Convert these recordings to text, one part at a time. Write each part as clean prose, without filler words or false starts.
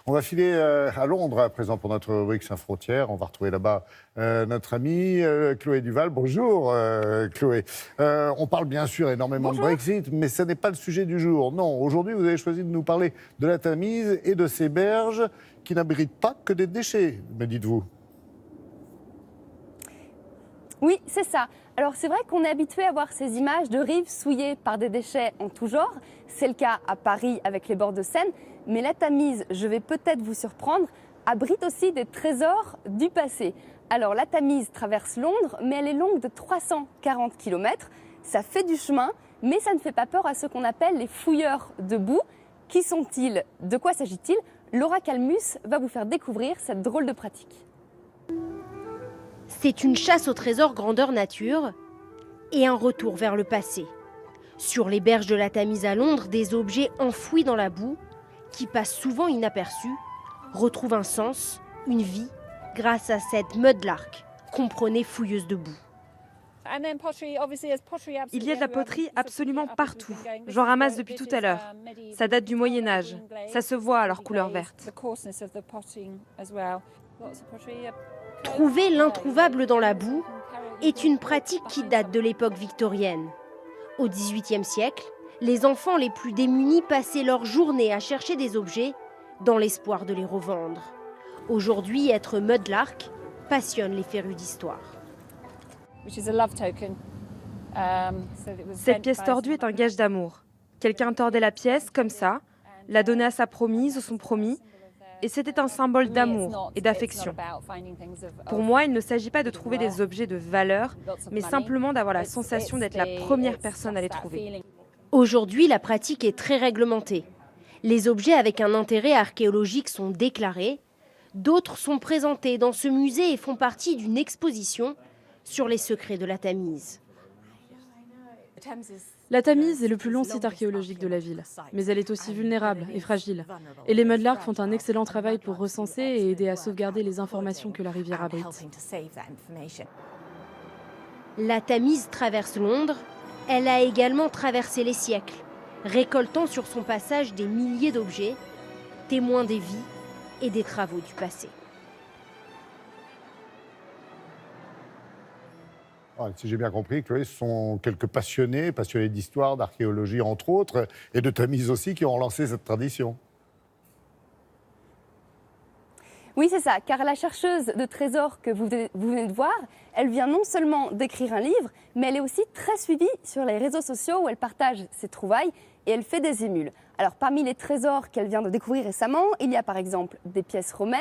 On va filer à Londres à présent pour notre rubrique Sans frontières. On va retrouver là-bas notre amie Chloé Duval. Bonjour Chloé. On parle bien sûr énormément de Brexit, mais ce n'est pas le sujet du jour. Non, aujourd'hui vous avez choisi de nous parler de la Tamise et de ces berges qui n'abritent pas que des déchets, me dites-vous. Oui, c'est ça. Alors c'est vrai qu'on est habitué à voir ces images de rives souillées par des déchets en tout genre. C'est le cas à Paris avec les bords de Seine. Mais la Tamise, je vais peut-être vous surprendre, abrite aussi des trésors du passé. Alors la Tamise traverse Londres, mais elle est longue de 340 km. Ça fait du chemin, mais ça ne fait pas peur à ceux qu'on appelle les fouilleurs de boue. Qui sont-ils? De quoi s'agit-il? Laura Calmus va vous faire découvrir cette drôle de pratique. C'est une chasse au trésor grandeur nature et un retour vers le passé. Sur les berges de la Tamise à Londres, des objets enfouis dans la boue, qui passent souvent inaperçus, retrouvent un sens, une vie, grâce à cette mudlark, comprenez fouilleuse de boue. Il y a de la poterie absolument partout. J'en ramasse depuis tout à l'heure. Ça date du Moyen-Âge. Ça se voit à leur couleur verte. Trouver l'introuvable dans la boue est une pratique qui date de l'époque victorienne. Au XVIIIe siècle, les enfants les plus démunis passaient leur journée à chercher des objets dans l'espoir de les revendre. Aujourd'hui, être mudlark passionne les férus d'histoire. Cette pièce tordue est un gage d'amour. Quelqu'un tordait la pièce comme ça, la donnait à sa promise ou son promis, et c'était un symbole d'amour et d'affection. Pour moi, il ne s'agit pas de trouver des objets de valeur, mais simplement d'avoir la sensation d'être la première personne à les trouver. Aujourd'hui, la pratique est très réglementée. Les objets avec un intérêt archéologique sont déclarés. D'autres sont présentés dans ce musée et font partie d'une exposition sur les secrets de la Tamise. La Tamise est le plus long site archéologique de la ville, mais elle est aussi vulnérable et fragile. Et les mudlarks font un excellent travail pour recenser et aider à sauvegarder les informations que la rivière abrite. La Tamise traverse Londres. Elle a également traversé les siècles, récoltant sur son passage des milliers d'objets, témoins des vies et des travaux du passé. Si j'ai bien compris, Chloé, ce sont quelques passionnés d'histoire, d'archéologie entre autres, et de Tamise aussi, qui ont lancé cette tradition. Oui, c'est ça, car la chercheuse de trésors que vous venez de voir, elle vient non seulement d'écrire un livre, mais elle est aussi très suivie sur les réseaux sociaux où elle partage ses trouvailles et elle fait des émules. Alors parmi les trésors qu'elle vient de découvrir récemment, il y a par exemple des pièces romaines,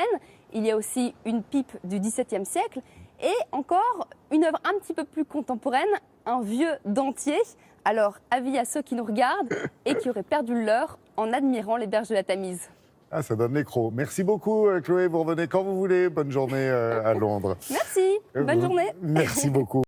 il y a aussi une pipe du XVIIe siècle et encore une œuvre un petit peu plus contemporaine, un vieux dentier. Alors avis à ceux qui nous regardent et qui auraient perdu le leur en admirant les berges de la Tamise. Ah, ça donne les crocs. Merci beaucoup, Chloé. Vous revenez quand vous voulez. Bonne journée à Londres. Merci. Bonne journée. Merci beaucoup.